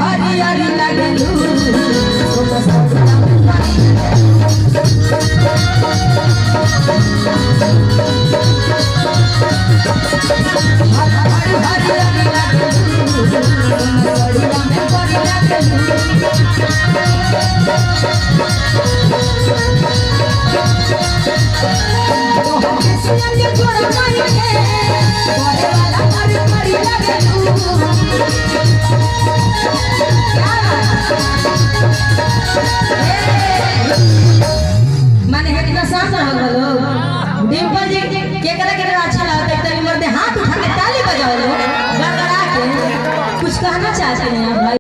हरी हरी लगलू माने इतना साफ रहल बोलो डिंपल जी केकरा केकरा अच्छा लगता है तनी मर्दे हाथ उठा के ताली बजाओ लो गड़गड़ा के कुछ कहना चाहते हैं भाई।